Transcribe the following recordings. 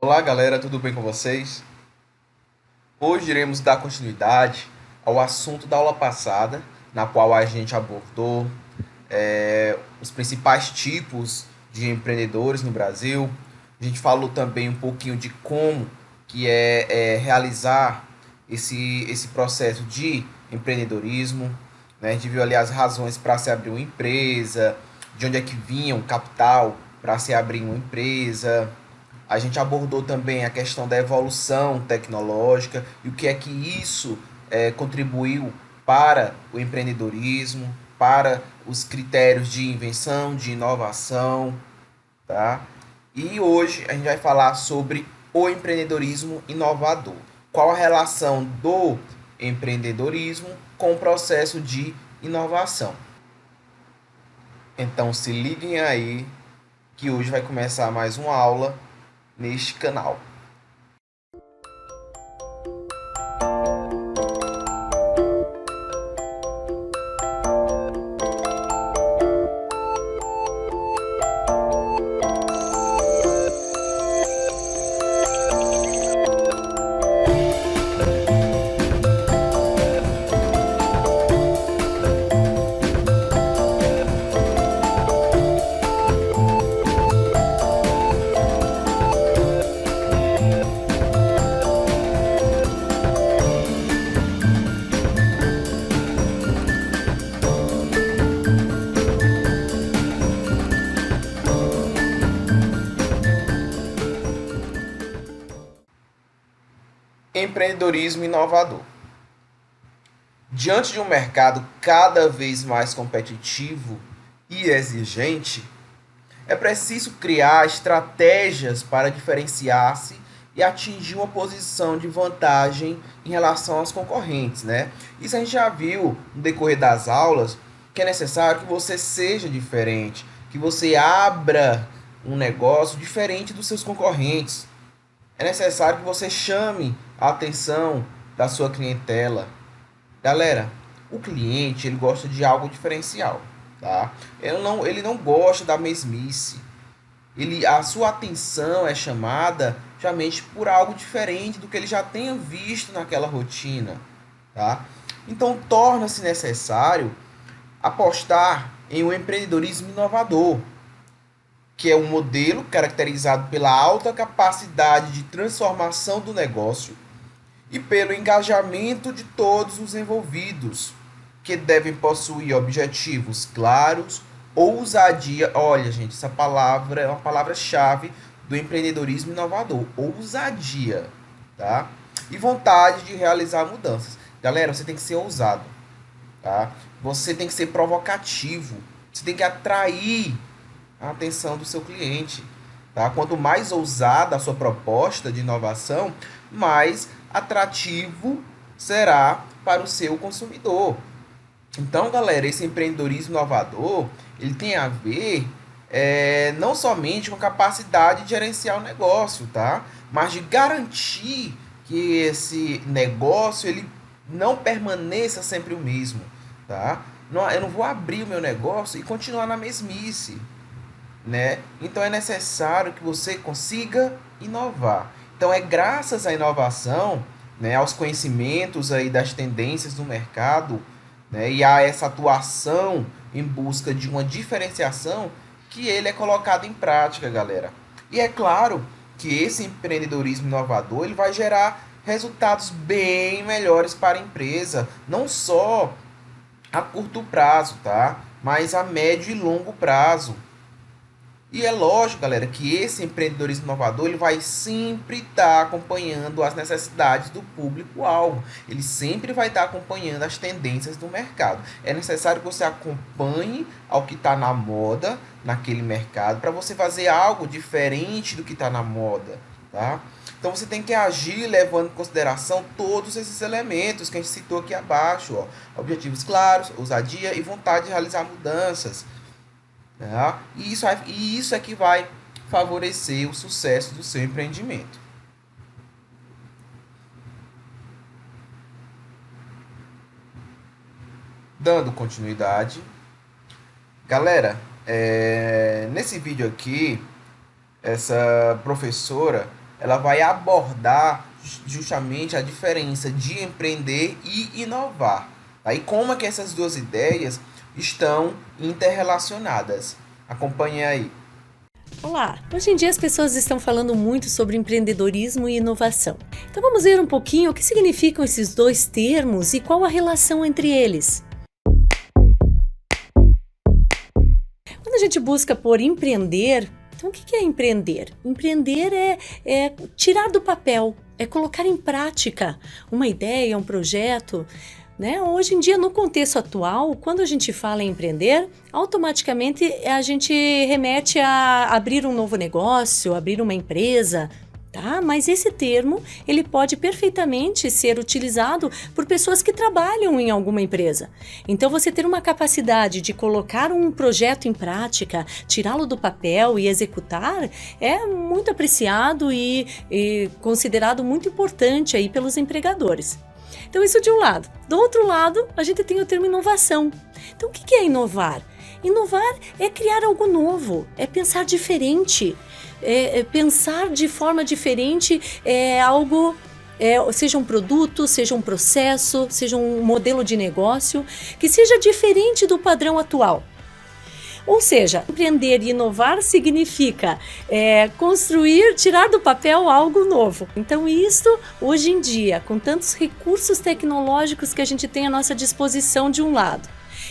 Olá galera, tudo bem com vocês? Hoje iremos dar continuidade ao assunto da aula passada, na qual a gente abordou os principais tipos de empreendedores no Brasil. A gente falou também um pouquinho de como que realizar esse processo de empreendedorismo, né? A gente viu ali as razões para se abrir uma empresa, de onde é que vinha o capital para se abrir uma empresa. A gente abordou também a questão da evolução tecnológica e o que é que isso contribuiu para o empreendedorismo, para os critérios de invenção, de inovação, tá? E hoje a gente vai falar sobre o empreendedorismo inovador. Qual a relação do empreendedorismo com o processo de inovação? Então se liguem aí que hoje vai começar mais uma aula neste canal. Empreendedorismo inovador. Diante de um mercado cada vez mais competitivo e exigente, é preciso criar estratégias para diferenciar-se e atingir uma posição de vantagem em relação aos concorrentes, né? Isso a gente já viu no decorrer das aulas, que é necessário que você seja diferente, que você abra um negócio diferente dos seus concorrentes. É necessário que você chame a atenção da sua clientela. Galera, o cliente ele gosta de algo diferencial, tá? Ele não gosta da mesmice. A sua atenção é chamada justamente por algo diferente do que ele já tenha visto naquela rotina, tá? Então torna-se necessário apostar em um empreendedorismo inovador, que é um modelo caracterizado pela alta capacidade de transformação do negócio e pelo engajamento de todos os envolvidos, que devem possuir objetivos claros, ousadia. Olha, gente, essa palavra é uma palavra-chave do empreendedorismo inovador: ousadia, tá? E vontade de realizar mudanças. Galera, você tem que ser ousado, tá? Você tem que ser provocativo. Você tem que atrair a atenção do seu cliente, tá? Quanto mais ousada a sua proposta de inovação, mais atrativo será para o seu consumidor. Então, galera, esse empreendedorismo inovador, ele tem a ver não somente com capacidade de gerenciar o negócio, tá? Mas de garantir que esse negócio ele não permaneça sempre o mesmo, tá? Não, eu não vou abrir o meu negócio e continuar na mesmice, né? Então é necessário que você consiga inovar. Então é graças à inovação, né, aos conhecimentos aí das tendências do mercado, né, e a essa atuação em busca de uma diferenciação que ele é colocado em prática, galera. E é claro que esse empreendedorismo inovador ele vai gerar resultados bem melhores para a empresa, não só a curto prazo, tá? Mas a médio e longo prazo. E é lógico, galera, que esse empreendedorismo inovador ele vai sempre estar acompanhando as necessidades do público-alvo. Ele sempre vai estar acompanhando as tendências do mercado. É necessário que você acompanhe ao que está na moda naquele mercado para você fazer algo diferente do que está na moda, tá? Então você tem que agir levando em consideração todos esses elementos que a gente citou aqui abaixo, ó. Objetivos claros, ousadia e vontade de realizar mudanças. Tá? E isso é que vai favorecer o sucesso do seu empreendimento. Dando continuidade, galera, nesse vídeo aqui, essa professora ela vai abordar justamente a diferença de empreender e inovar. Tá? E como é que essas duas ideias estão interrelacionadas? Acompanhe aí. Olá! Hoje em dia as pessoas estão falando muito sobre empreendedorismo e inovação. Então vamos ver um pouquinho o que significam esses dois termos e qual a relação entre eles. Quando a gente busca por empreender, então o que é empreender? Empreender é tirar do papel, é colocar em prática uma ideia, um projeto. Né? Hoje em dia, no contexto atual, quando a gente fala em empreender, automaticamente a gente remete a abrir um novo negócio, abrir uma empresa, tá? Mas esse termo, ele pode perfeitamente ser utilizado por pessoas que trabalham em alguma empresa. Então, você ter uma capacidade de colocar um projeto em prática, tirá-lo do papel e executar, é muito apreciado e considerado muito importante aí pelos empregadores. Então, isso de um lado. Do outro lado, a gente tem o termo inovação. Então, o que é inovar? Inovar é criar algo novo, é pensar diferente, pensar de forma diferente algo, seja um produto, seja um processo, seja um modelo de negócio, que seja diferente do padrão atual. Ou seja, empreender e inovar significa construir, tirar do papel algo novo. Então isso, hoje em dia, com tantos recursos tecnológicos que a gente tem à nossa disposição de um lado,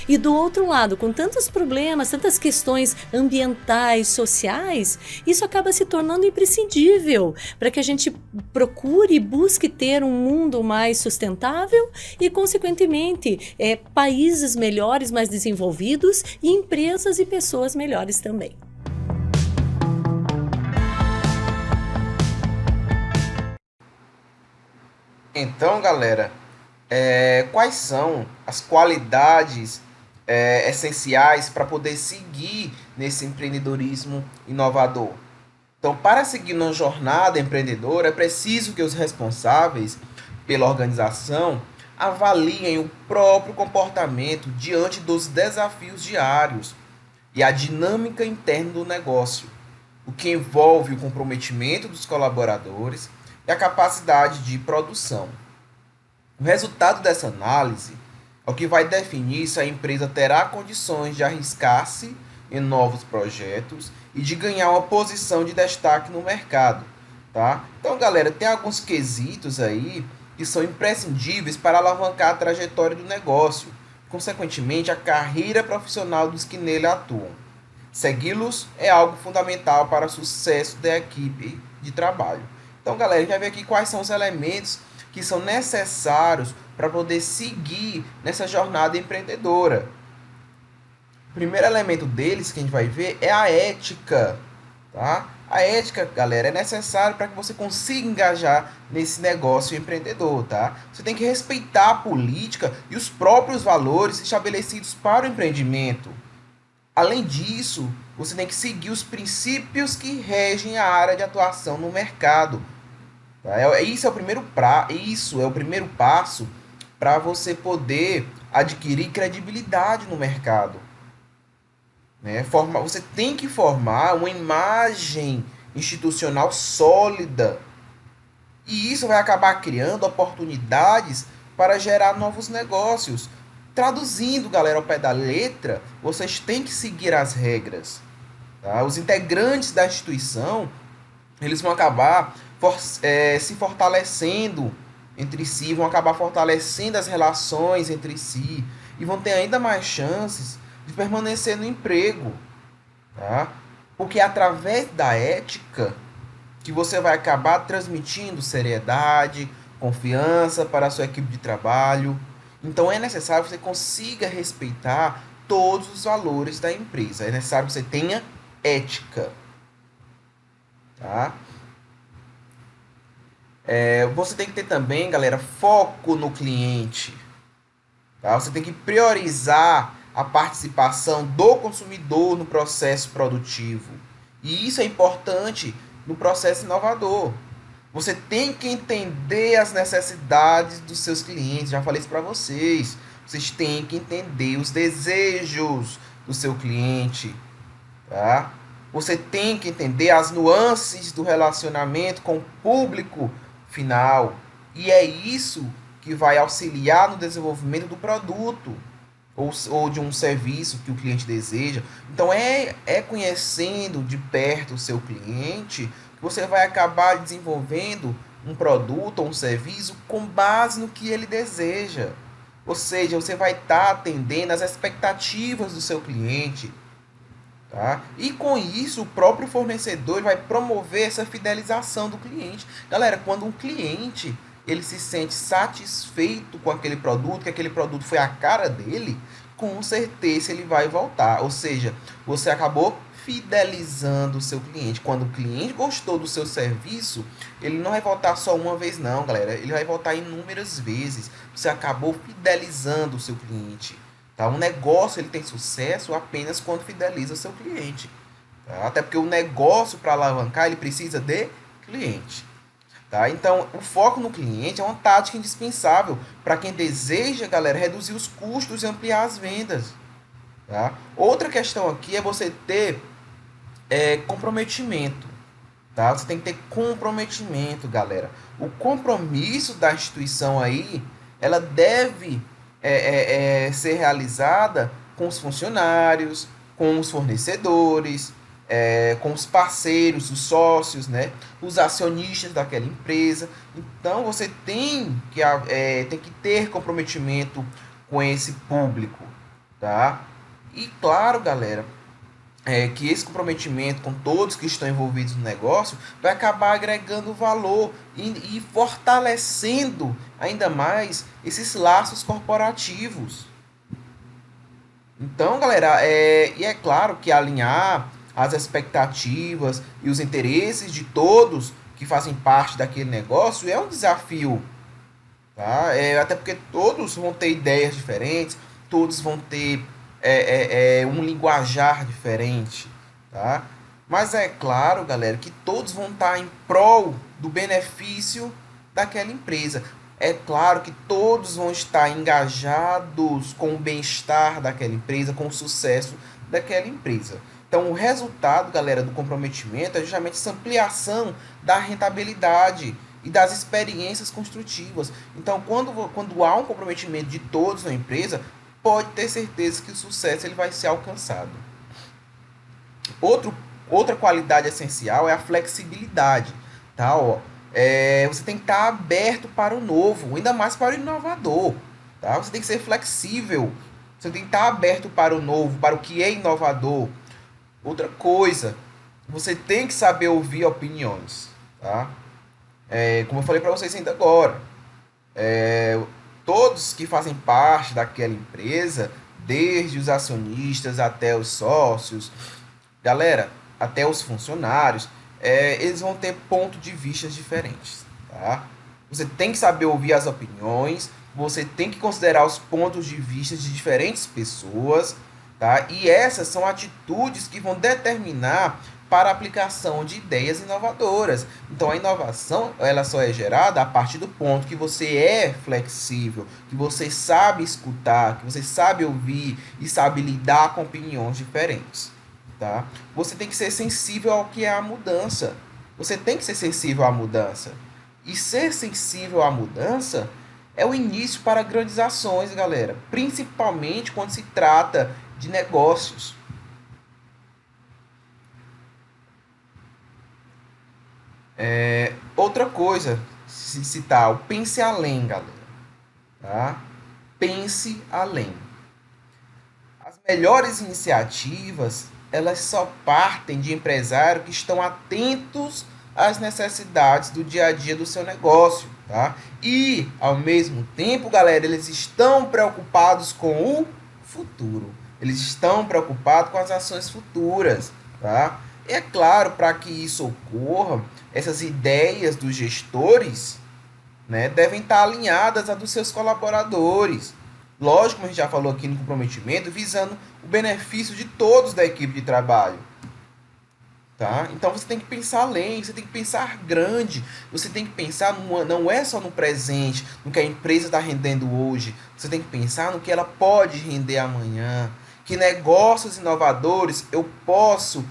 e do outro lado, com tantos problemas, tantas questões ambientais, sociais, isso acaba se tornando imprescindível para que a gente procure e busque ter um mundo mais sustentável e, consequentemente, países melhores, mais desenvolvidos e empresas e pessoas melhores também. Então, galera, quais são as qualidades essenciais para poder seguir nesse empreendedorismo inovador? Então, para seguir uma jornada empreendedora, é preciso que os responsáveis pela organização avaliem o próprio comportamento diante dos desafios diários e a dinâmica interna do negócio, o que envolve o comprometimento dos colaboradores e a capacidade de produção. O resultado dessa análise é o que vai definir se a empresa terá condições de arriscar-se em novos projetos e de ganhar uma posição de destaque no mercado, tá? Então, galera, tem alguns quesitos aí que são imprescindíveis para alavancar a trajetória do negócio, consequentemente a carreira profissional dos que nele atuam. Segui-los é algo fundamental para o sucesso da equipe de trabalho. Então, galera, a gente vai ver aqui quais são os elementos que são necessários para poder seguir nessa jornada empreendedora. O primeiro elemento deles que a gente vai ver é a ética, tá? A ética, galera, é necessário para que você consiga engajar nesse negócio empreendedor, tá? Você tem que respeitar a política e os próprios valores estabelecidos para o empreendimento. Além disso, você tem que seguir os princípios que regem a área de atuação no mercado. Tá? Isso é o primeiro passo para você poder adquirir credibilidade no mercado. Né? Você tem que formar uma imagem institucional sólida. E isso vai acabar criando oportunidades para gerar novos negócios. Traduzindo, galera, ao pé da letra, vocês têm que seguir as regras. Tá? Os integrantes da instituição, eles vão acabar se fortalecendo entre si, vão acabar fortalecendo as relações entre si e vão ter ainda mais chances de permanecer no emprego, tá? Porque é através da ética que você vai acabar transmitindo seriedade, confiança para a sua equipe de trabalho. Então é necessário que você consiga respeitar todos os valores da empresa. É necessário que você tenha ética, tá? Você tem que ter também, galera, foco no cliente. Tá? Você tem que priorizar a participação do consumidor no processo produtivo. E isso é importante no processo inovador. Você tem que entender as necessidades dos seus clientes. Já falei isso para vocês. Vocês têm que entender os desejos do seu cliente. Tá? Você tem que entender as nuances do relacionamento com o público final. E é isso que vai auxiliar no desenvolvimento do produto ou de um serviço que o cliente deseja. Então, é conhecendo de perto o seu cliente que você vai acabar desenvolvendo um produto ou um serviço com base no que ele deseja. Ou seja, você vai estar atendendo às expectativas do seu cliente. Tá? E com isso, o próprio fornecedor vai promover essa fidelização do cliente. Galera, quando um cliente ele se sente satisfeito com aquele produto, que aquele produto foi a cara dele, com certeza ele vai voltar. Ou seja, você acabou fidelizando o seu cliente. Quando o cliente gostou do seu serviço, ele não vai voltar só uma vez não, galera. Ele vai voltar inúmeras vezes. Você acabou fidelizando o seu cliente. Tá? Um negócio ele tem sucesso apenas quando fideliza o seu cliente. Tá? Até porque o negócio, para alavancar, ele precisa de cliente. Tá? Então, o foco no cliente é uma tática indispensável para quem deseja, galera, reduzir os custos e ampliar as vendas. Tá? Outra questão aqui é você ter comprometimento. Tá? Você tem que ter comprometimento, galera. O compromisso da instituição aí, ela deve ser realizada com os funcionários, com os fornecedores, com os parceiros, os sócios, né? Os acionistas daquela empresa. Então, você tem que ter comprometimento com esse público. Tá? E claro, galera, que esse comprometimento com todos que estão envolvidos no negócio vai acabar agregando valor e fortalecendo ainda mais esses laços corporativos. Então, galera, e é claro que alinhar as expectativas e os interesses de todos que fazem parte daquele negócio é um desafio. Tá? Até porque todos vão ter ideias diferentes, todos vão ter um linguajar diferente, tá? Mas é claro, galera, que todos vão estar em prol do benefício daquela empresa. É claro que todos vão estar engajados com o bem-estar daquela empresa, com o sucesso daquela empresa. Então, o resultado, galera, do comprometimento é justamente essa ampliação da rentabilidade e das experiências construtivas. Então, quando há um comprometimento de todos na empresa, pode ter certeza que o sucesso ele vai ser alcançado. Outra qualidade essencial é a flexibilidade. Tá? Você tem que estar aberto para o novo, ainda mais para o inovador. Tá? Você tem que ser flexível. Você tem que estar aberto para o novo, para o que é inovador. Outra coisa, você tem que saber ouvir opiniões. Tá? Como eu falei para vocês ainda agora, todos que fazem parte daquela empresa, desde os acionistas até os sócios, galera, até os funcionários, eles vão ter pontos de vista diferentes. Tá? Você tem que saber ouvir as opiniões, você tem que considerar os pontos de vista de diferentes pessoas, tá? E essas são atitudes que vão determinar para a aplicação de ideias inovadoras. Então, a inovação ela só é gerada a partir do ponto que você é flexível, que você sabe escutar, que você sabe ouvir e sabe lidar com opiniões diferentes. Tá? Você tem que ser sensível ao que é a mudança. Você tem que ser sensível à mudança. E ser sensível à mudança é o início para grandes ações, galera. Principalmente quando se trata de negócios. Outra coisa, se citar, pense além, galera. Tá? Pense além. As melhores iniciativas, elas só partem de empresários que estão atentos às necessidades do dia a dia do seu negócio. Tá? E, ao mesmo tempo, galera, eles estão preocupados com o futuro. Eles estão preocupados com as ações futuras. Tá? E é claro, para que isso ocorra, essas ideias dos gestores, né, devem estar alinhadas às dos seus colaboradores. Lógico, como a gente já falou aqui no comprometimento, visando o benefício de todos da equipe de trabalho. Tá? Então você tem que pensar além, você tem que pensar grande, você tem que pensar, não é só no presente, no que a empresa está rendendo hoje, você tem que pensar no que ela pode render amanhã, que negócios inovadores eu posso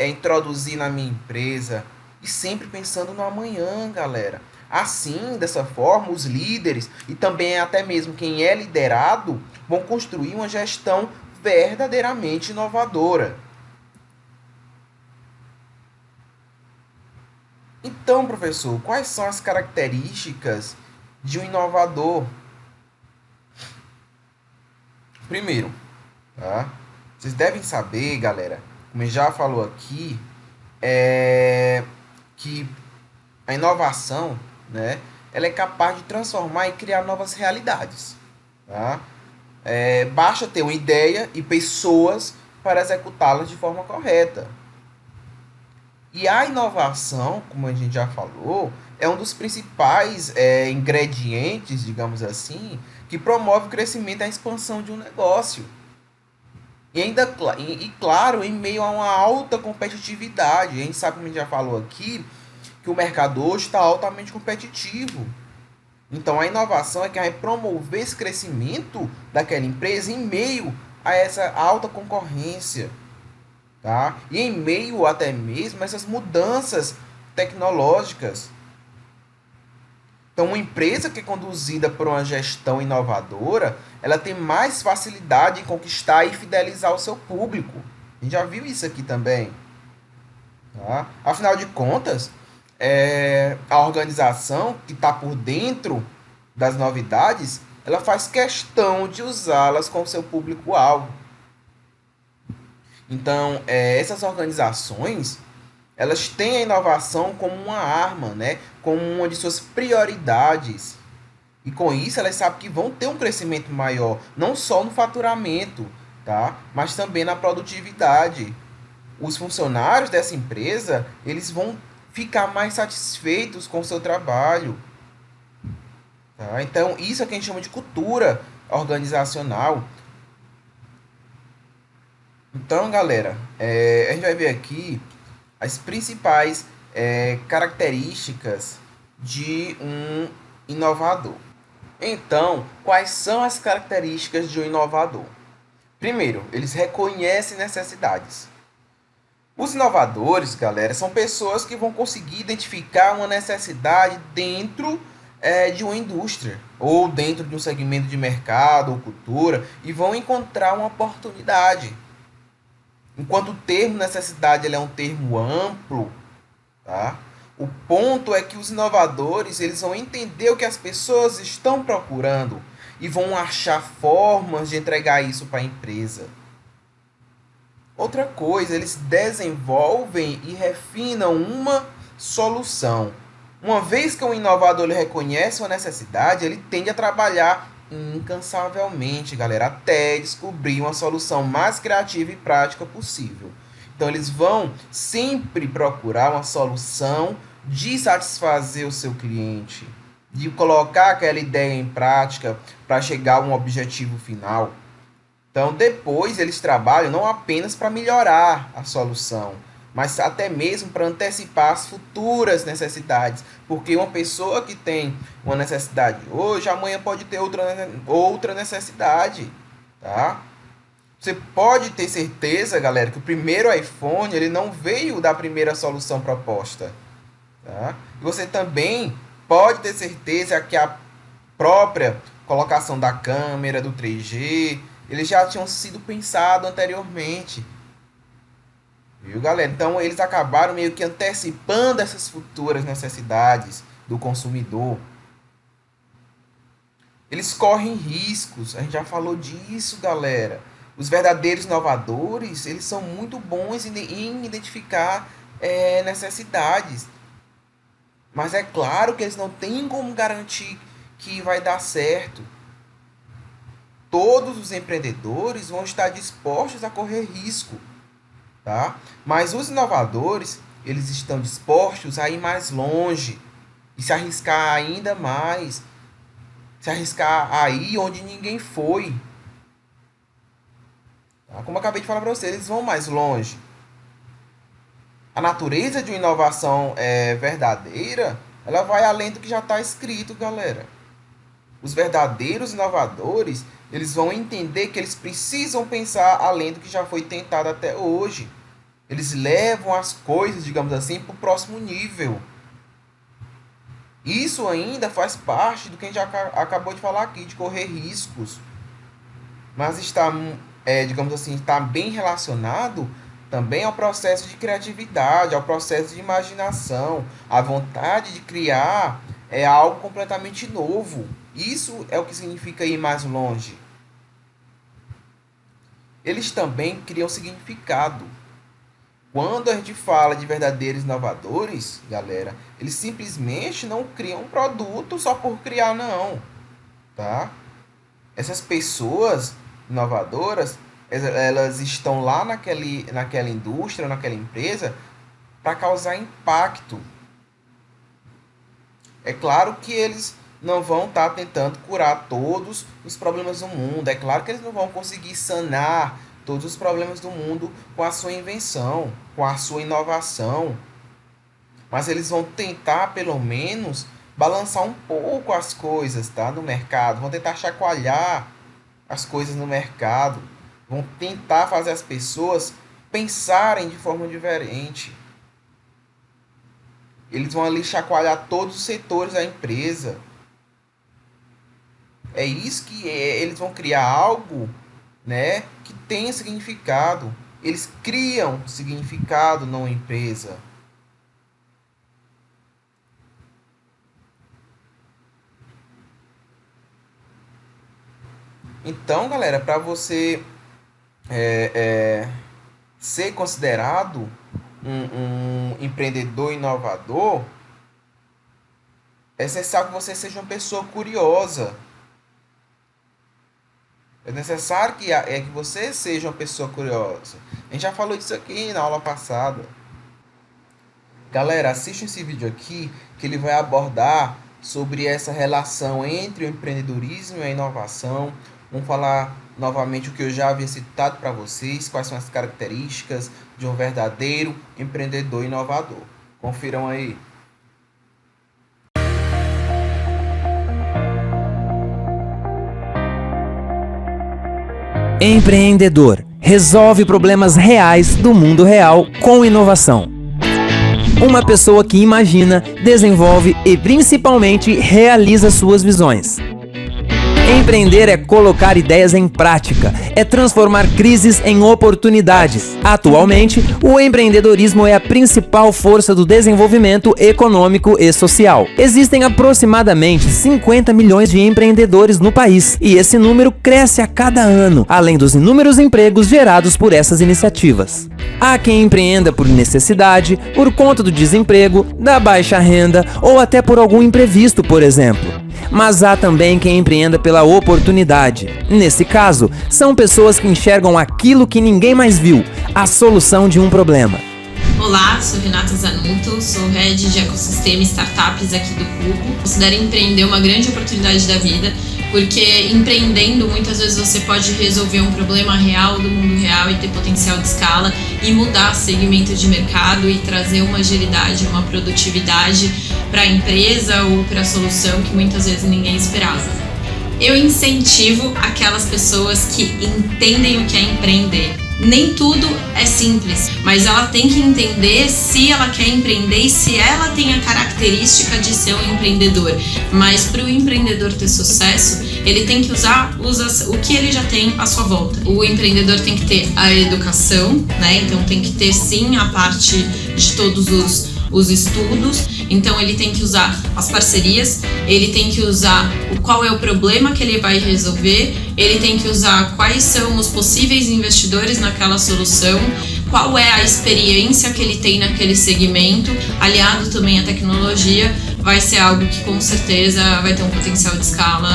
introduzir na minha empresa? E sempre pensando no amanhã, galera. Assim, dessa forma, os líderes e também até mesmo quem é liderado vão construir uma gestão verdadeiramente inovadora. Então, professor, quais são as características de um inovador? Primeiro, tá? Vocês devem saber, galera, como a gente já falou aqui, que a inovação, né, ela é capaz de transformar e criar novas realidades. Tá? Basta ter uma ideia e pessoas para executá-las de forma correta. E a inovação, como a gente já falou, é um dos principais ingredientes, digamos assim, que promove o crescimento e a expansão de um negócio. E ainda, claro, em meio a uma alta competitividade. A gente sabe, como a gente já falou aqui, que o mercado hoje está altamente competitivo. Então, a inovação é que vai promover esse crescimento daquela empresa em meio a essa alta concorrência. Tá? E em meio até mesmo a essas mudanças tecnológicas. Então, uma empresa que é conduzida por uma gestão inovadora, ela tem mais facilidade em conquistar e fidelizar o seu público. A gente já viu isso aqui também. Tá? Afinal de contas, a organização que está por dentro das novidades, ela faz questão de usá-las com o seu público-alvo. Então, essas organizações, elas têm a inovação como uma arma, né? Como uma de suas prioridades. E com isso, elas sabem que vão ter um crescimento maior, não só no faturamento, tá? Mas também na produtividade. Os funcionários dessa empresa, eles vão ficar mais satisfeitos com o seu trabalho. Tá? Então, isso é o que a gente chama de cultura organizacional. Então, galera, a gente vai ver aqui as principais características de um inovador. Então, quais são as características de um inovador? Primeiro, eles reconhecem necessidades. Os inovadores, galera, são pessoas que vão conseguir identificar uma necessidade dentro de uma indústria ou dentro de um segmento de mercado ou cultura e vão encontrar uma oportunidade. Enquanto o termo necessidade ele é um termo amplo, tá? O ponto é que os inovadores eles vão entender o que as pessoas estão procurando e vão achar formas de entregar isso para a empresa. Outra coisa, eles desenvolvem e refinam uma solução. Uma vez que um inovador ele reconhece uma necessidade, ele tende a trabalhar incansavelmente, galera, até descobrir uma solução mais criativa e prática possível. Então, eles vão sempre procurar uma solução de satisfazer o seu cliente, de colocar aquela ideia em prática para chegar a um objetivo final. Então, depois eles trabalham não apenas para melhorar a solução, mas até mesmo para antecipar as futuras necessidades. Porque uma pessoa que tem uma necessidade hoje, amanhã pode ter outra necessidade. Tá? Você pode ter certeza, galera, que o primeiro iPhone ele não veio da primeira solução proposta. Tá? E você também pode ter certeza que a própria colocação da câmera, do 3G, eles já tinham sido pensados anteriormente. Viu, galera? Então, eles acabaram meio que antecipando essas futuras necessidades do consumidor. Eles correm riscos. A gente já falou disso, galera. Os verdadeiros inovadores, eles são muito bons em identificar necessidades. Mas é claro que eles não têm como garantir que vai dar certo. Todos os empreendedores vão estar dispostos a correr risco. Tá? Mas os inovadores, eles estão dispostos a ir mais longe e se arriscar ainda mais, se arriscar aí onde ninguém foi. Tá? Como eu acabei de falar para vocês, eles vão mais longe. A natureza de uma inovação verdadeira, ela vai além do que já está escrito, galera. Os verdadeiros inovadores, eles vão entender que eles precisam pensar além do que já foi tentado até hoje. Eles levam as coisas, digamos assim, para o próximo nível. Isso ainda faz parte do que a gente já acabou de falar aqui, de correr riscos. Mas está, digamos assim, está bem relacionado também ao processo de criatividade, ao processo de imaginação. A vontade de criar é algo completamente novo. Isso é o que significa ir mais longe. Eles também criam significado. Quando a gente fala de verdadeiros inovadores, galera, eles simplesmente não criam um produto só por criar, não. Tá? Essas pessoas inovadoras, elas estão lá naquela indústria, naquela empresa, para causar impacto. É claro que eles não vão estar tentando curar todos os problemas do mundo. É claro que eles não vão conseguir sanar todos os problemas do mundo com a sua invenção, com a sua inovação. Mas eles vão tentar, pelo menos, balançar um pouco as coisas, tá, no mercado. Vão tentar chacoalhar as coisas no mercado. Vão tentar fazer as pessoas pensarem de forma diferente. Eles vão ali chacoalhar todos os setores da empresa. É isso que eles vão criar algo, né, que tenha significado. Eles criam significado numa empresa. Então, galera, para você ser considerado um empreendedor inovador, é necessário que você seja uma pessoa curiosa. É necessário que você seja uma pessoa curiosa. A gente já falou disso aqui na aula passada. Galera, assista esse vídeo aqui, que ele vai abordar sobre essa relação entre o empreendedorismo e a inovação. Vamos falar novamente o que eu já havia citado para vocês, quais são as características de um verdadeiro empreendedor inovador. Confiram aí. Empreendedor resolve problemas reais do mundo real com inovação. Uma pessoa que imagina, desenvolve e principalmente realiza suas visões. Empreender é colocar ideias em prática, é transformar crises em oportunidades. Atualmente, o empreendedorismo é a principal força do desenvolvimento econômico e social. Existem aproximadamente 50 milhões de empreendedores no país e esse número cresce a cada ano, além dos inúmeros empregos gerados por essas iniciativas. Há quem empreenda por necessidade, por conta do desemprego, da baixa renda ou até por algum imprevisto, por exemplo. Mas há também quem empreenda pela oportunidade. Nesse caso, são pessoas que enxergam aquilo que ninguém mais viu, a solução de um problema. Olá, sou Renata Zanotto, sou Head de Ecossistema e Startups aqui do Cubo. Considero empreender uma grande oportunidade da vida, porque empreendendo muitas vezes você pode resolver um problema real do mundo real e ter potencial de escala e mudar segmento de mercado e trazer uma agilidade, uma produtividade para a empresa ou para a solução que muitas vezes ninguém esperava. Eu incentivo aquelas pessoas que entendem o que é empreender. Nem tudo é simples, mas ela tem que entender se ela quer empreender e se ela tem a característica de ser um empreendedor. Mas para o empreendedor ter sucesso, ele tem que usar o que ele já tem à sua volta. O empreendedor tem que ter a educação, né? Então tem que ter sim a parte de todos os estudos, então ele tem que usar as parcerias, ele tem que usar qual é o problema que ele vai resolver, ele tem que usar quais são os possíveis investidores naquela solução, qual é a experiência que ele tem naquele segmento, aliado também à tecnologia, vai ser algo que com certeza vai ter um potencial de escala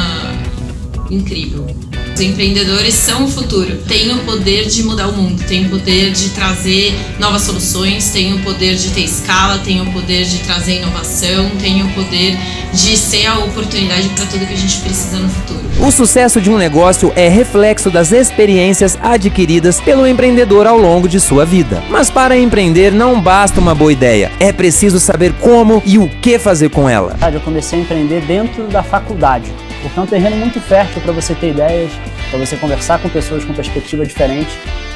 incrível. Os empreendedores são o futuro, têm o poder de mudar o mundo, têm o poder de trazer novas soluções, têm o poder de ter escala, têm o poder de trazer inovação, têm o poder de ser a oportunidade para tudo que a gente precisa no futuro. O sucesso de um negócio é reflexo das experiências adquiridas pelo empreendedor ao longo de sua vida. Mas para empreender não basta uma boa ideia, é preciso saber como e o que fazer com ela. Eu comecei a empreender dentro da faculdade, porque é um terreno muito fértil para você ter ideias, para você conversar com pessoas com perspectiva diferente.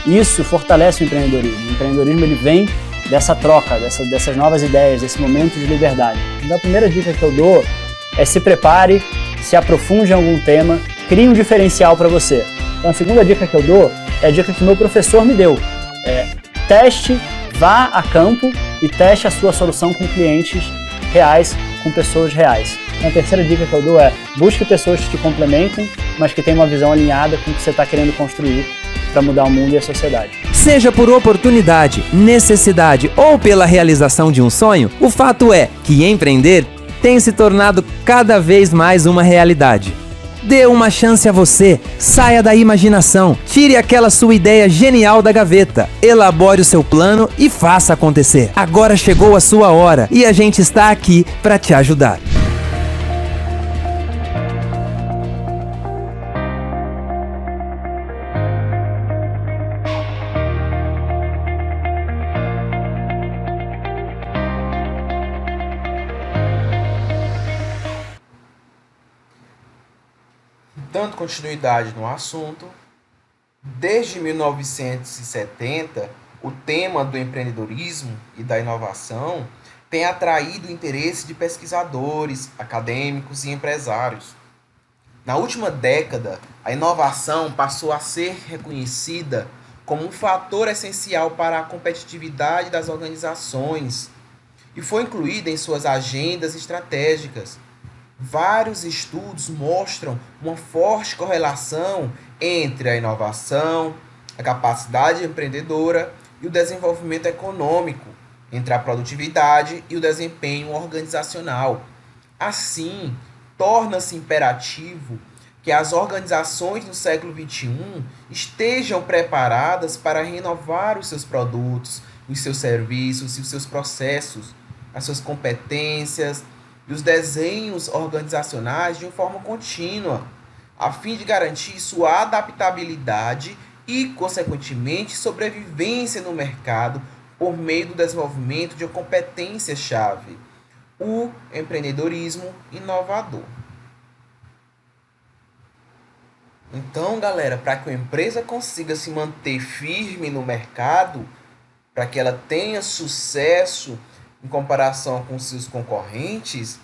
Isso fortalece o empreendedorismo. O empreendedorismo ele vem dessa troca, dessas novas ideias, desse momento de liberdade. Então a primeira dica que eu dou é se prepare, se aprofunde em algum tema, crie um diferencial para você. Então a segunda dica que eu dou é a dica que meu professor me deu. Teste, vá a campo e teste a sua solução com clientes reais, com pessoas reais. Então, a terceira dica que eu dou é busque pessoas que te complementem, mas que tenham uma visão alinhada com o que você está querendo construir para mudar o mundo e a sociedade. Seja por oportunidade, necessidade ou pela realização de um sonho, o fato é que empreender tem se tornado cada vez mais uma realidade. Dê uma chance a você, saia da imaginação, tire aquela sua ideia genial da gaveta, elabore o seu plano e faça acontecer. Agora chegou a sua hora e a gente está aqui para te ajudar. Dando continuidade no assunto, desde 1970, o tema do empreendedorismo e da inovação tem atraído o interesse de pesquisadores, acadêmicos e empresários. Na última década, a inovação passou a ser reconhecida como um fator essencial para a competitividade das organizações e foi incluída em suas agendas estratégicas. Vários estudos mostram uma forte correlação entre a inovação, a capacidade empreendedora e o desenvolvimento econômico, entre a produtividade e o desempenho organizacional. Assim, torna-se imperativo que as organizações do século XXI estejam preparadas para renovar os seus produtos, os seus serviços e os seus processos, as suas competências e os desenhos organizacionais de uma forma contínua, a fim de garantir sua adaptabilidade e, consequentemente, sobrevivência no mercado por meio do desenvolvimento de uma competência-chave, o empreendedorismo inovador. Então, galera, para que uma empresa consiga se manter firme no mercado, para que ela tenha sucesso em comparação com seus concorrentes,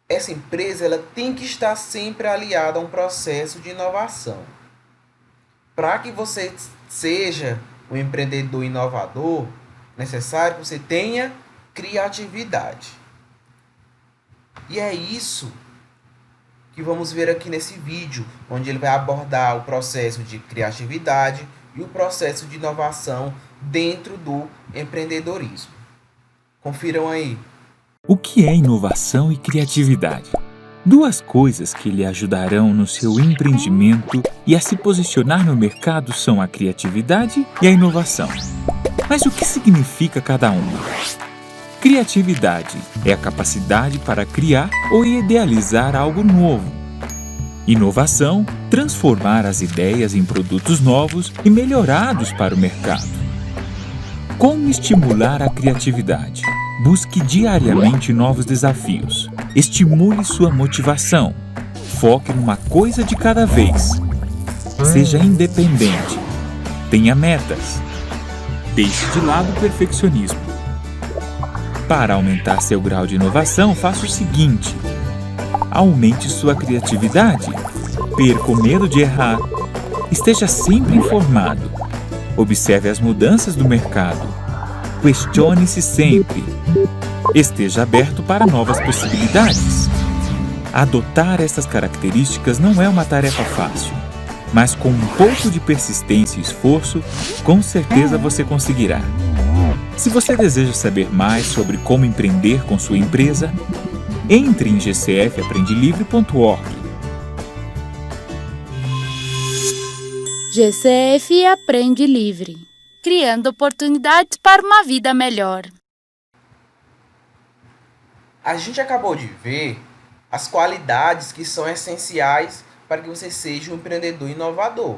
essa empresa ela tem que estar sempre aliada a um processo de inovação. Para que você seja um empreendedor inovador, é necessário que você tenha criatividade. E é isso que vamos ver aqui nesse vídeo, onde ele vai abordar o processo de criatividade e o processo de inovação dentro do empreendedorismo. Confiram aí. O que é inovação e criatividade? Duas coisas que lhe ajudarão no seu empreendimento e a se posicionar no mercado são a criatividade e a inovação. Mas o que significa cada uma? Criatividade é a capacidade para criar ou idealizar algo novo. Inovação, transformar as ideias em produtos novos e melhorados para o mercado. Como estimular a criatividade? Busque diariamente novos desafios. Estimule sua motivação. Foque numa coisa de cada vez. Seja independente. Tenha metas. Deixe de lado o perfeccionismo. Para aumentar seu grau de inovação, faça o seguinte: aumente sua criatividade. Perca o medo de errar. Esteja sempre informado. Observe as mudanças do mercado. Questione-se sempre. Esteja aberto para novas possibilidades. Adotar essas características não é uma tarefa fácil, mas com um pouco de persistência e esforço, com certeza você conseguirá. Se você deseja saber mais sobre como empreender com sua empresa, entre em gcfaprendilivre.org. GCF Aprende Livre, criando oportunidades para uma vida melhor. A gente acabou de ver as qualidades que são essenciais para que você seja um empreendedor inovador.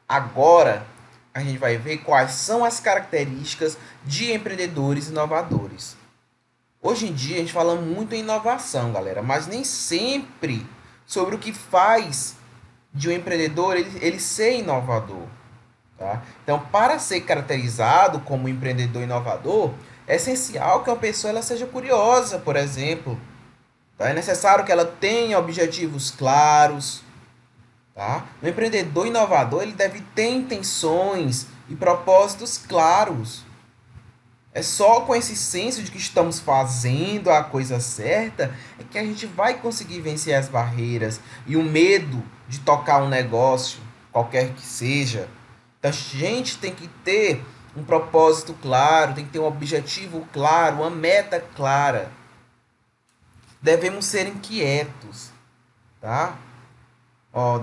Agora, a gente vai ver quais são as características de empreendedores inovadores. Hoje em dia, a gente fala muito em inovação, galera, mas nem sempre sobre o que faz de um empreendedor ele ser inovador. Tá? Então, para ser caracterizado como empreendedor inovador, é essencial que uma pessoa ela seja curiosa, por exemplo. Tá? É necessário que ela tenha objetivos claros. Tá? O empreendedor inovador ele deve ter intenções e propósitos claros. É só com esse senso de que estamos fazendo a coisa certa é que a gente vai conseguir vencer as barreiras e o medo de tocar um negócio, qualquer que seja. Então, a gente tem que ter um propósito claro, tem que ter um objetivo claro, uma meta clara. Devemos ser inquietos, tá?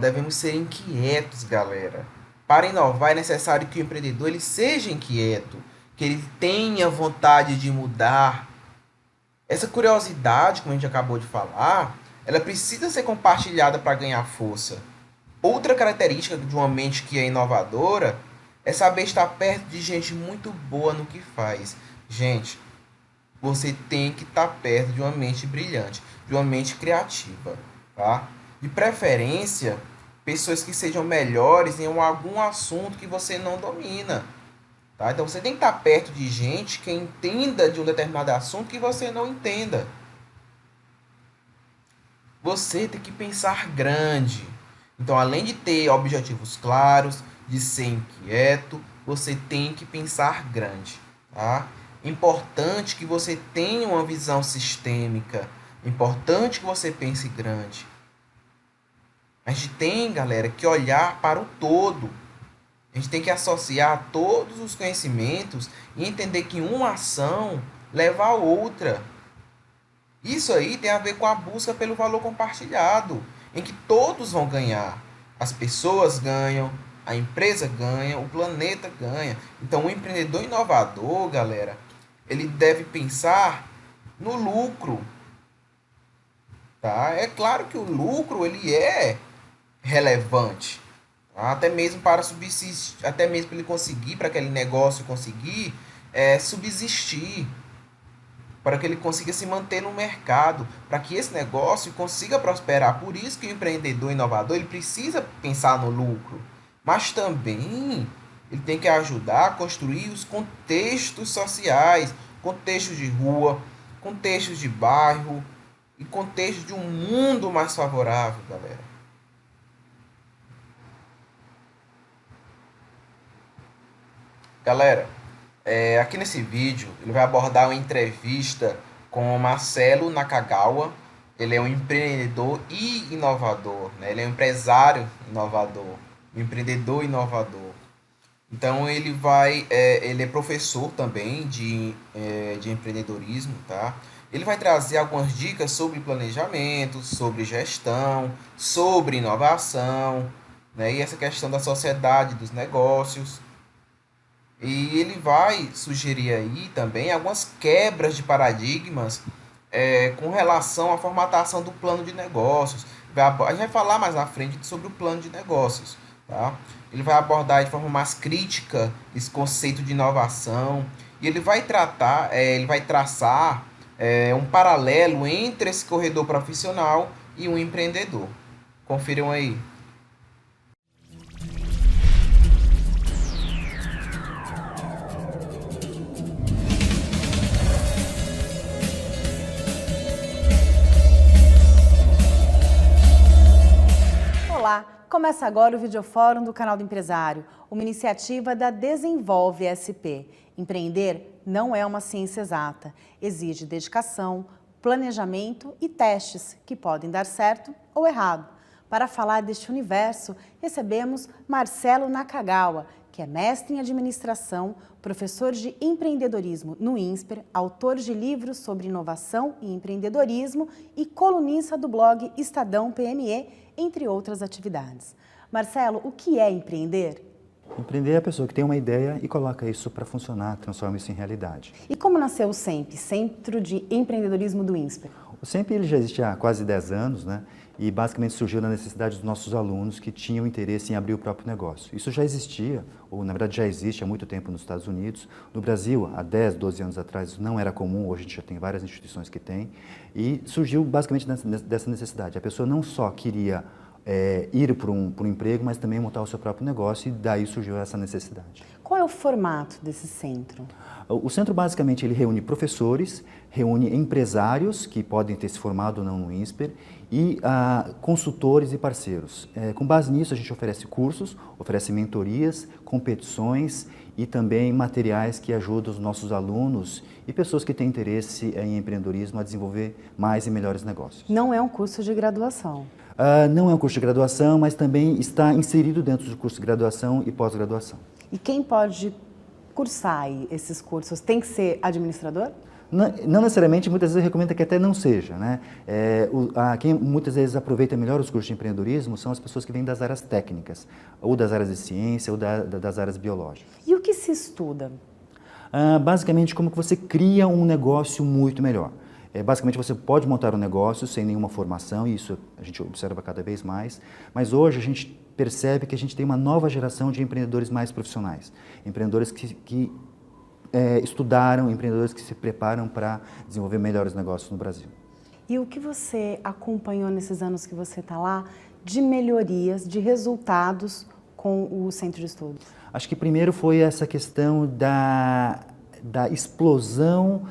Devemos ser inquietos, galera. Para inovar é necessário que o empreendedor ele seja inquieto, que ele tenha vontade de mudar. Essa curiosidade, como a gente acabou de falar, ela precisa ser compartilhada para ganhar força. Outra característica de uma mente que é inovadora é saber estar perto de gente muito boa no que faz. Gente, você tem que estar perto de uma mente brilhante, de uma mente criativa, tá? De preferência, pessoas que sejam melhores em algum assunto que você não domina. Tá? Então você tem que estar perto de gente que entenda de um determinado assunto que você não entenda. Você tem que pensar grande. Então, além de ter objetivos claros, de ser inquieto, você tem que pensar grande. Tá? Importante que você tenha uma visão sistêmica. Importante que você pense grande. A gente tem, galera, que olhar para o todo. A gente tem que associar todos os conhecimentos e entender que uma ação leva a outra. Isso aí tem a ver com a busca pelo valor compartilhado, em que todos vão ganhar. As pessoas ganham, a empresa ganha, o planeta ganha. Então, o empreendedor inovador, galera, ele deve pensar no lucro. Tá? É claro que o lucro ele é relevante. Até mesmo para subsistir, até mesmo para ele conseguir, para aquele negócio conseguir subsistir, para que ele consiga se manter no mercado, para que esse negócio consiga prosperar. Por isso que o empreendedor inovador ele precisa pensar no lucro, mas também ele tem que ajudar a construir os contextos sociais, contextos de rua, contextos de bairro e contextos de um mundo mais favorável, galera. Galera, aqui nesse vídeo ele vai abordar uma entrevista com o Marcelo Nakagawa. Ele é um empreendedor e inovador, né? Ele é um empresário inovador, um empreendedor inovador. Então ele é professor também de empreendedorismo, tá? Ele vai trazer algumas dicas sobre planejamento, sobre gestão, sobre inovação, né? E essa questão da sociedade, dos negócios. E ele vai sugerir aí também algumas quebras de paradigmas com relação à formatação do plano de negócios. A gente vai falar mais à frente sobre o plano de negócios. Tá? Ele vai abordar de forma mais crítica esse conceito de inovação. E ele vai traçar um paralelo entre esse corredor profissional e um empreendedor. Confiram aí. Olá, começa agora o Videofórum do Canal do Empresário, uma iniciativa da Desenvolve SP. Empreender não é uma ciência exata, exige dedicação, planejamento e testes que podem dar certo ou errado. Para falar deste universo, recebemos Marcelo Nakagawa, que é mestre em administração, professor de empreendedorismo no INSPER, autor de livros sobre inovação e empreendedorismo e colunista do blog Estadão PME, entre outras atividades. Marcelo, o que é empreender? Empreender é a pessoa que tem uma ideia e coloca isso para funcionar, transforma isso em realidade. E como nasceu o CEMP, Centro de Empreendedorismo do INSPER? O CEMP ele já existe há quase 10 anos, né? E basicamente surgiu na necessidade dos nossos alunos que tinham interesse em abrir o próprio negócio. Isso já existia, ou na verdade já existe há muito tempo nos Estados Unidos. No Brasil, há 10, 12 anos atrás, isso não era comum, hoje a gente já tem várias instituições que têm. E surgiu basicamente dessa necessidade. A pessoa não só queria ir para um emprego, mas também montar o seu próprio negócio, e daí surgiu essa necessidade. Qual é o formato desse centro? O centro, basicamente, ele reúne professores, reúne empresários que podem ter se formado ou não no INSPER e consultores e parceiros. Com base nisso, a gente oferece cursos, oferece mentorias, competições e também materiais que ajudam os nossos alunos e pessoas que têm interesse em empreendedorismo a desenvolver mais e melhores negócios. Não é um curso de graduação. Não é um curso de graduação, mas também está inserido dentro do curso de graduação e pós-graduação. E quem pode cursar aí esses cursos? Tem que ser administrador? Não necessariamente, muitas vezes recomenda que até não seja, né? Quem muitas vezes aproveita melhor os cursos de empreendedorismo são as pessoas que vêm das áreas técnicas, ou das áreas de ciência, ou das áreas biológicas. E o que se estuda? Basicamente, como que você cria um negócio muito melhor. Basicamente, você pode montar um negócio sem nenhuma formação, e isso a gente observa cada vez mais, mas hoje a gente percebe que a gente tem uma nova geração de empreendedores mais profissionais, empreendedores que estudaram, empreendedores que se preparam para desenvolver melhores negócios no Brasil. E o que você acompanhou nesses anos que você está lá de melhorias, de resultados com o Centro de Estudos? Acho que primeiro foi essa questão da explosão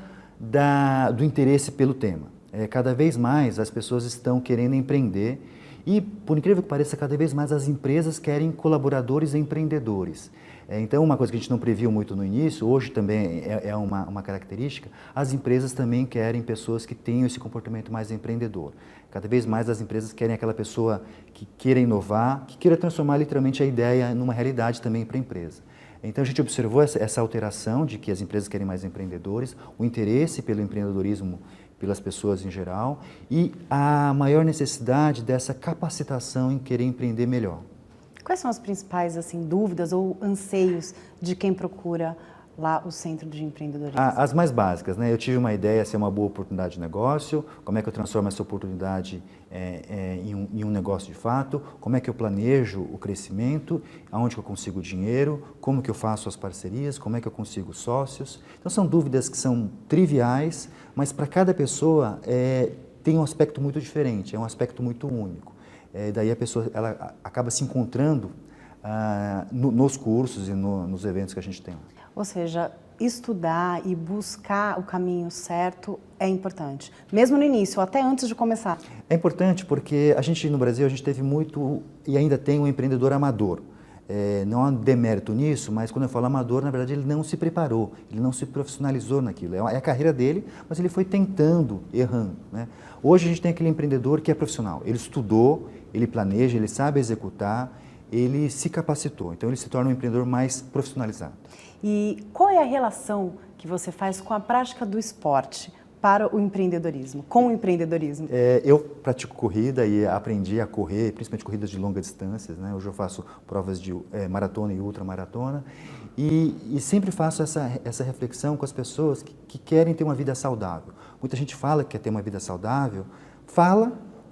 do interesse pelo tema. Cada vez mais as pessoas estão querendo empreender e, por incrível que pareça, cada vez mais as empresas querem colaboradores e empreendedores. Então, uma coisa que a gente não previu muito no início, hoje também é uma característica, as empresas também querem pessoas que tenham esse comportamento mais empreendedor. Cada vez mais as empresas querem aquela pessoa que queira inovar, que queira transformar literalmente a ideia numa realidade também para a empresa. Então, a gente observou essa alteração de que as empresas querem mais empreendedores, o interesse pelo empreendedorismo pelas pessoas em geral e a maior necessidade dessa capacitação em querer empreender melhor. Quais são as principais dúvidas ou anseios de quem procura lá o Centro de Empreendedorismo? As mais básicas, né? Eu tive uma ideia, se é uma boa oportunidade de negócio, como é que eu transformo essa oportunidade em um negócio de fato, como é que eu planejo o crescimento, aonde que eu consigo dinheiro, como que eu faço as parcerias, como é que eu consigo sócios. Então são dúvidas que são triviais, mas para cada pessoa tem um aspecto muito diferente, é um aspecto muito único. Daí a pessoa ela acaba se encontrando nos cursos e nos eventos que a gente tem. Ou seja, estudar e buscar o caminho certo é importante, mesmo no início, ou até antes de começar. É importante porque a gente no Brasil, a gente teve muito e ainda tem um empreendedor amador. Não há demérito nisso, mas quando eu falo amador, na verdade ele não se preparou, ele não se profissionalizou naquilo. É a carreira dele, mas ele foi tentando, errando, né? Hoje a gente tem aquele empreendedor que é profissional, ele estudou, ele planeja, ele sabe executar, ele se capacitou, então ele se torna um empreendedor mais profissionalizado. E qual é a relação que você faz com a prática do esporte para o empreendedorismo, com o empreendedorismo? Eu pratico corrida e aprendi a correr, principalmente corridas de longas distâncias, né? Hoje eu faço provas de maratona e ultramaratona e sempre faço essa reflexão com as pessoas que querem ter uma vida saudável. Muita gente fala que quer ter uma vida saudável,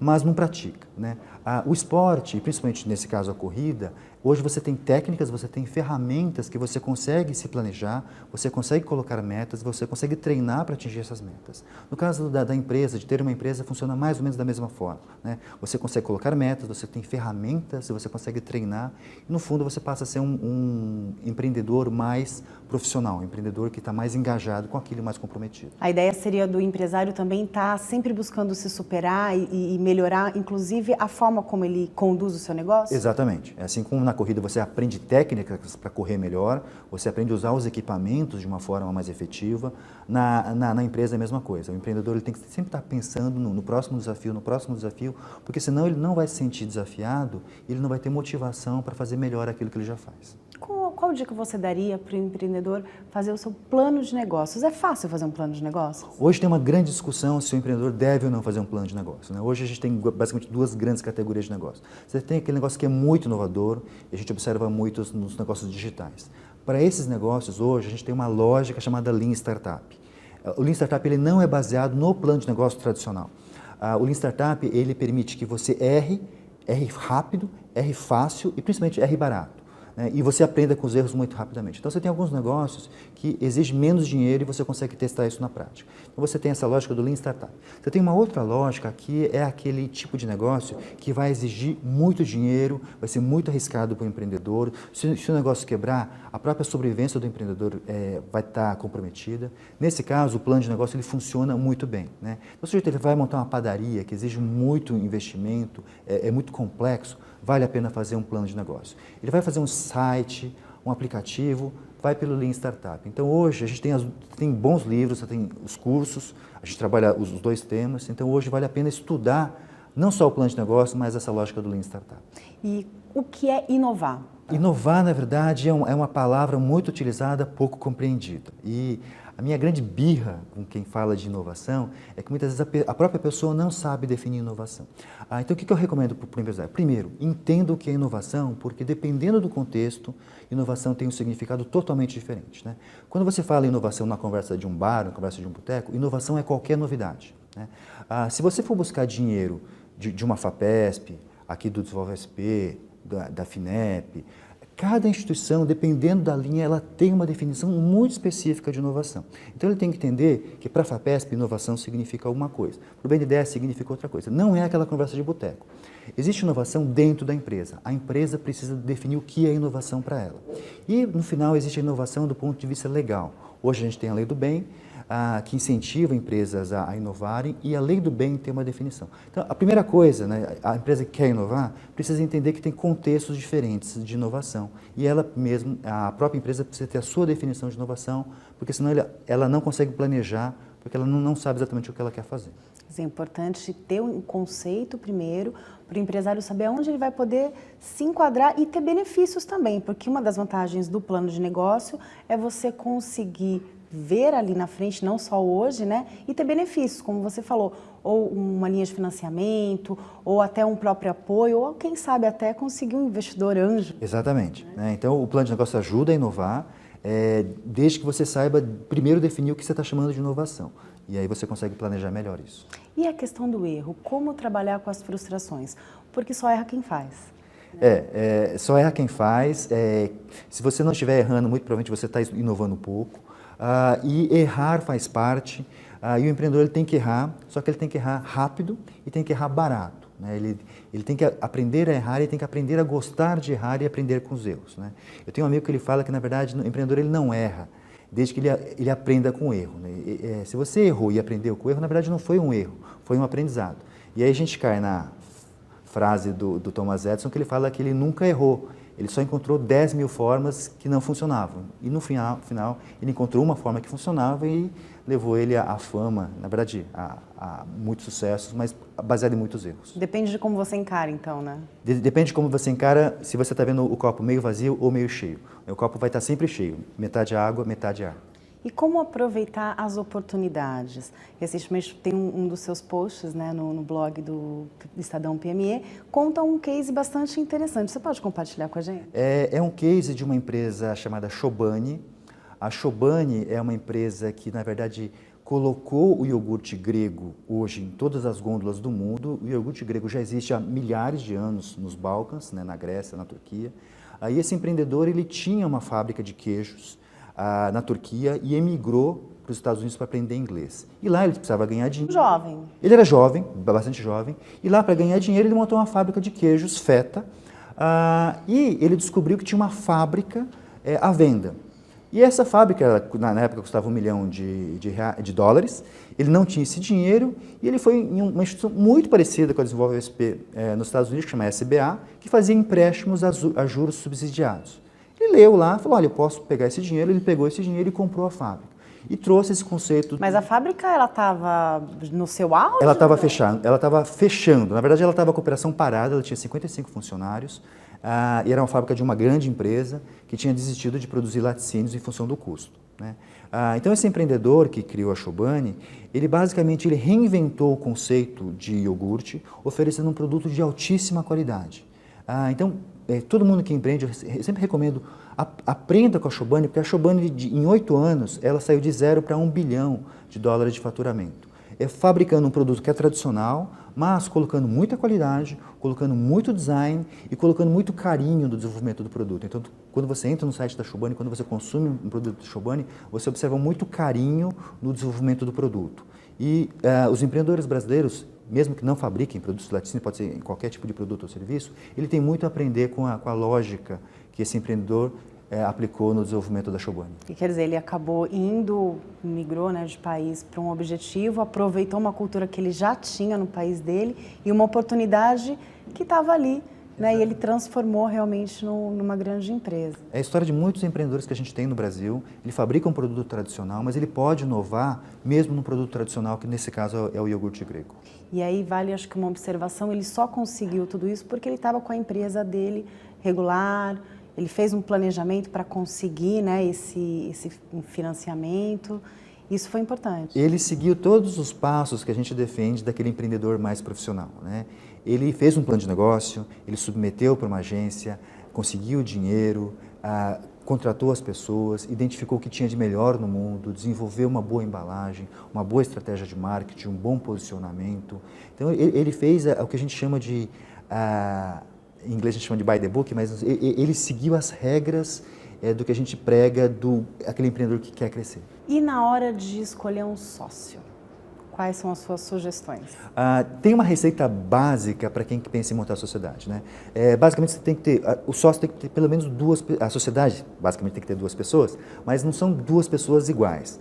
mas não pratica, né? O esporte, principalmente nesse caso a corrida, hoje você tem técnicas, você tem ferramentas que você consegue se planejar, você consegue colocar metas, você consegue treinar para atingir essas metas. No caso da empresa, de ter uma empresa, funciona mais ou menos da mesma forma, né? Você consegue colocar metas, você tem ferramentas, você consegue treinar e no fundo você passa a ser um empreendedor mais profissional, um empreendedor que está mais engajado com aquilo, mais comprometido. A ideia seria do empresário também estar sempre buscando se superar e melhorar, inclusive, a forma como ele conduz o seu negócio? Exatamente. Assim como na corrida você aprende técnicas para correr melhor, você aprende a usar os equipamentos de uma forma mais efetiva, na empresa é a mesma coisa. O empreendedor ele tem que sempre estar pensando no próximo desafio, porque senão ele não vai se sentir desafiado, ele não vai ter motivação para fazer melhor aquilo que ele já faz. Qual dica você daria para o empreendedor fazer o seu plano de negócios? É fácil fazer um plano de negócios? Hoje tem uma grande discussão se o empreendedor deve ou não fazer um plano de negócio, né? Hoje a gente tem basicamente duas grandes categorias de negócio. Você tem aquele negócio que é muito inovador e a gente observa muito nos negócios digitais. Para esses negócios hoje a gente tem uma lógica chamada Lean Startup. O Lean Startup ele não é baseado no plano de negócio tradicional. O Lean Startup ele permite que você erre rápido, erre fácil e principalmente erre barato. né, e você aprenda com os erros muito rapidamente. Então você tem alguns negócios que exigem menos dinheiro e você consegue testar isso na prática. Então você tem essa lógica do Lean Startup. Você tem uma outra lógica que é aquele tipo de negócio que vai exigir muito dinheiro, vai ser muito arriscado para o empreendedor. Se o negócio quebrar, a própria sobrevivência do empreendedor vai estar comprometida. Nesse caso, o plano de negócio ele funciona muito bem, né? Então, o sujeito ele vai montar uma padaria que exige muito investimento, é muito complexo, vale a pena fazer um plano de negócio. Ele vai fazer um site, um aplicativo, vai pelo Lean Startup. Então hoje a gente tem bons livros, tem os cursos, a gente trabalha os dois temas, então hoje vale a pena estudar não só o plano de negócio, mas essa lógica do Lean Startup. E o que é inovar? Inovar, na verdade, é uma palavra muito utilizada, pouco compreendida. E a minha grande birra com quem fala de inovação é que muitas vezes a própria pessoa não sabe definir inovação. Então, o que eu recomendo para o empresário? Primeiro, entenda o que é inovação, porque dependendo do contexto, inovação tem um significado totalmente diferente, né? Quando você fala em inovação na conversa de um bar, na conversa de um boteco, inovação é qualquer novidade, né? Se você for buscar dinheiro de uma FAPESP, aqui do Desenvolve SP, da FINEP, cada instituição, dependendo da linha, ela tem uma definição muito específica de inovação. Então ele tem que entender que para a FAPESP inovação significa alguma coisa, para o BNDES significa outra coisa. Não é aquela conversa de boteco. Existe inovação dentro da empresa. A empresa precisa definir o que é inovação para ela. E no final existe a inovação do ponto de vista legal. Hoje a gente tem a Lei do Bem, que incentiva empresas a inovarem, e a Lei do Bem tem uma definição. Então, a primeira coisa, né, a empresa que quer inovar precisa entender que tem contextos diferentes de inovação, e ela mesma, a própria empresa precisa ter a sua definição de inovação, porque senão ela não consegue planejar, porque ela não sabe exatamente o que ela quer fazer. É importante ter um conceito primeiro, para o empresário saber onde ele vai poder se enquadrar e ter benefícios também, porque uma das vantagens do plano de negócio é você conseguir ver ali na frente, não só hoje, né, e ter benefícios, como você falou, ou uma linha de financiamento, ou até um próprio apoio, ou quem sabe até conseguir um investidor anjo. Exatamente, né? Então o plano de negócio ajuda a inovar, desde que você saiba primeiro definir o que você está chamando de inovação. E aí você consegue planejar melhor isso. E a questão do erro, como trabalhar com as frustrações? Porque só erra quem faz. Só erra quem faz. Se você não estiver errando, muito provavelmente você está inovando pouco. E errar faz parte. E o empreendedor ele tem que errar, só que ele tem que errar rápido e tem que errar barato, né? Ele tem que aprender a errar, ele tem que aprender a gostar de errar e aprender com os erros, né? Eu tenho um amigo que ele fala que, na verdade, o empreendedor ele não erra, desde que ele aprenda com o erro, né? Se você errou e aprendeu com o erro, na verdade não foi um erro, foi um aprendizado. E aí a gente cai na frase do Thomas Edison, que ele fala que ele nunca errou, ele só encontrou 10 mil formas que não funcionavam. E no final ele encontrou uma forma que funcionava e levou ele à fama, na verdade, a muitos sucessos, mas baseado em muitos erros. Depende de como você encara, então, né? Depende de como você encara, se você está vendo o copo meio vazio ou meio cheio. O copo vai estar sempre cheio, metade água, metade ar. E como aproveitar as oportunidades? Recentemente tem um dos seus posts, né, no blog do Estadão PME, conta um case bastante interessante. Você pode compartilhar com a gente? É um case de uma empresa chamada Chobani. A Chobani é uma empresa que, na verdade, colocou o iogurte grego hoje em todas as gôndolas do mundo. O iogurte grego já existe há milhares de anos nos Balcãs, né, na Grécia, na Turquia. E esse empreendedor ele tinha uma fábrica de queijos na Turquia e emigrou para os Estados Unidos para aprender inglês. E lá ele precisava ganhar dinheiro. Jovem. Ele era jovem, bastante jovem, e lá para ganhar dinheiro ele montou uma fábrica de queijos, Feta, e ele descobriu que tinha uma fábrica à venda. E essa fábrica, na época, custava $1 milhão de dólares, ele não tinha esse dinheiro, e ele foi em uma instituição muito parecida com a Desenvolve SP nos Estados Unidos, que chama SBA, que fazia empréstimos a juros subsidiados. Ele leu lá, falou, olha, eu posso pegar esse dinheiro, ele pegou esse dinheiro e comprou a fábrica. E trouxe esse conceito... Mas a fábrica, ela estava no seu auge? Ela estava fechando. Na verdade, ela estava com a operação parada, ela tinha 55 funcionários, e era uma fábrica de uma grande empresa que tinha desistido de produzir laticínios em função do custo, né? Então, esse empreendedor que criou a Chobani, ele basicamente reinventou o conceito de iogurte, oferecendo um produto de altíssima qualidade. Então, todo mundo que empreende, eu sempre recomendo, aprenda com a Chobani, porque a Chobani, em 8 anos, ela saiu de 0 para $1 bilhão de faturamento. fabricando um produto que é tradicional, mas colocando muita qualidade, colocando muito design e colocando muito carinho no desenvolvimento do produto. Então, quando você entra no site da Chobani, quando você consome um produto da Chobani, você observa muito carinho no desenvolvimento do produto. E os empreendedores brasileiros, mesmo que não fabriquem produtos de laticínio, pode ser em qualquer tipo de produto ou serviço, ele tem muito a aprender com a lógica que esse empreendedor aplicou no desenvolvimento da Chobani. E quer dizer, ele acabou migrou, né, de país para um objetivo, aproveitou uma cultura que ele já tinha no país dele e uma oportunidade que estava ali, né, e ele transformou realmente numa grande empresa. É a história de muitos empreendedores que a gente tem no Brasil. Ele fabrica um produto tradicional, mas ele pode inovar mesmo num produto tradicional, que nesse caso é o iogurte grego. E aí vale, acho que uma observação, ele só conseguiu tudo isso porque ele estava com a empresa dele regular. Ele fez um planejamento para conseguir, né, esse financiamento. Isso foi importante. Ele seguiu todos os passos que a gente defende daquele empreendedor mais profissional, né? Ele fez um plano de negócio, ele submeteu para uma agência, conseguiu dinheiro, contratou as pessoas, identificou o que tinha de melhor no mundo, desenvolveu uma boa embalagem, uma boa estratégia de marketing, um bom posicionamento. Então, ele fez o que a gente chama de... em inglês a gente chama de by the book, mas ele seguiu as regras do que a gente prega aquele empreendedor que quer crescer. E na hora de escolher um sócio, quais são as suas sugestões? Tem uma receita básica para quem pensa em montar a sociedade, né? Basicamente, você tem que ter, o sócio tem que ter pelo menos a sociedade basicamente tem que ter 2 pessoas, mas não são 2 pessoas iguais.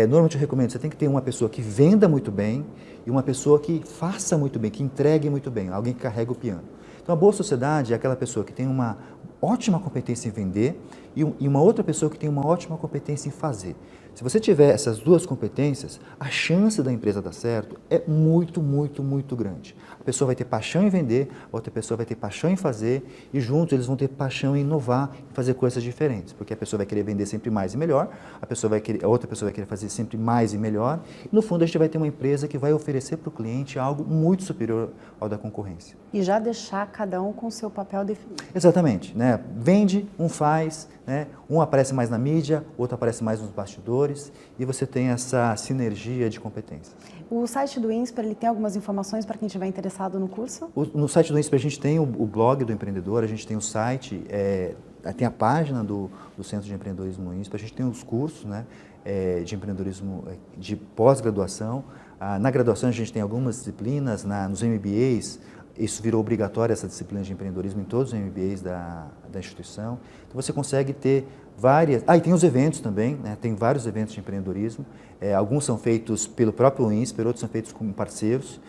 Normalmente eu recomendo, você tem que ter uma pessoa que venda muito bem e uma pessoa que faça muito bem, que entregue muito bem, alguém que carrega o piano. Então, a boa sociedade é aquela pessoa que tem uma ótima competência em vender e uma outra pessoa que tem uma ótima competência em fazer. Se você tiver essas 2 competências, a chance da empresa dar certo é muito, muito, muito grande. A pessoa vai ter paixão em vender, a outra pessoa vai ter paixão em fazer e juntos eles vão ter paixão em inovar e fazer coisas diferentes, porque a pessoa vai querer vender sempre mais e melhor, a outra pessoa vai querer fazer sempre mais e melhor e no fundo a gente vai ter uma empresa que vai oferecer para o cliente algo muito superior ao da concorrência. E já deixar cada um com o seu papel definido. Exatamente, né? Vende, um faz, né? Um aparece mais na mídia, outro aparece mais nos bastidores e você tem essa sinergia de competências. O site do INSPER, ele tem algumas informações para quem estiver interessado no curso? No site do INSPER a gente tem o blog do empreendedor, a gente tem o site, tem a página do Centro de Empreendedorismo no INSPER, a gente tem os cursos, né, de empreendedorismo de pós-graduação. Na graduação a gente tem algumas disciplinas, nos MBAs, isso virou obrigatório, essa disciplina de empreendedorismo em todos os MBAs da instituição. Então você consegue ter várias... e tem os eventos também, né? Tem vários eventos de empreendedorismo. Alguns são feitos pelo próprio INSPER, outros são feitos com parceiros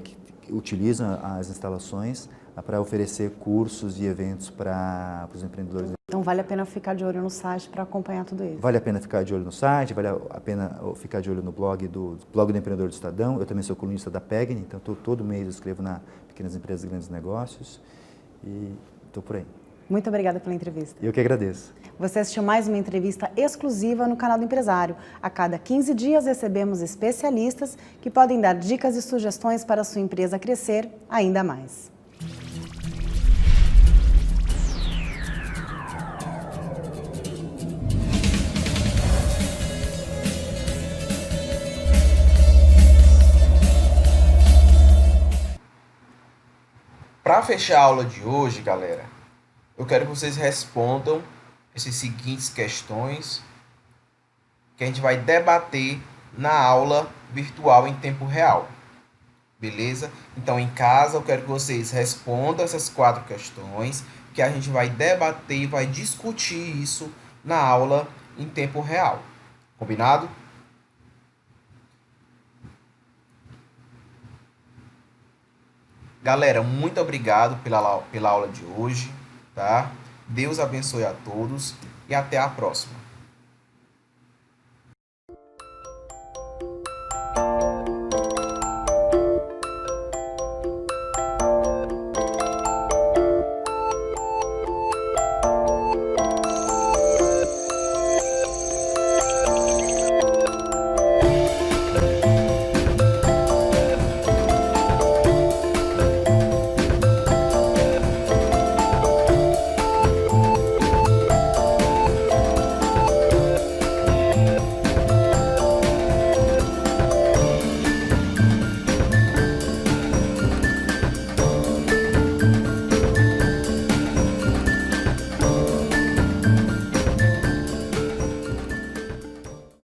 que utilizam as instalações para oferecer cursos e eventos para os empreendedores. Então vale a pena ficar de olho no site para acompanhar tudo isso? Vale a pena ficar de olho no site, vale a pena ficar de olho no blog do Empreendedor do Estadão. Eu também sou colunista da PEGNI, então todo mês eu escrevo na Pequenas Empresas e Grandes Negócios e estou por aí. Muito obrigada pela entrevista. Eu que agradeço. Você assistiu mais uma entrevista exclusiva no canal do Empresário. A cada 15 dias recebemos especialistas que podem dar dicas e sugestões para a sua empresa crescer ainda mais. Para fechar a aula de hoje, galera, eu quero que vocês respondam essas seguintes questões que a gente vai debater na aula virtual em tempo real. Beleza? Então, em casa, eu quero que vocês respondam essas 4 questões, que a gente vai debater e vai discutir isso na aula em tempo real. Combinado? Galera, muito obrigado pela aula de hoje, tá? Deus abençoe a todos e até a próxima.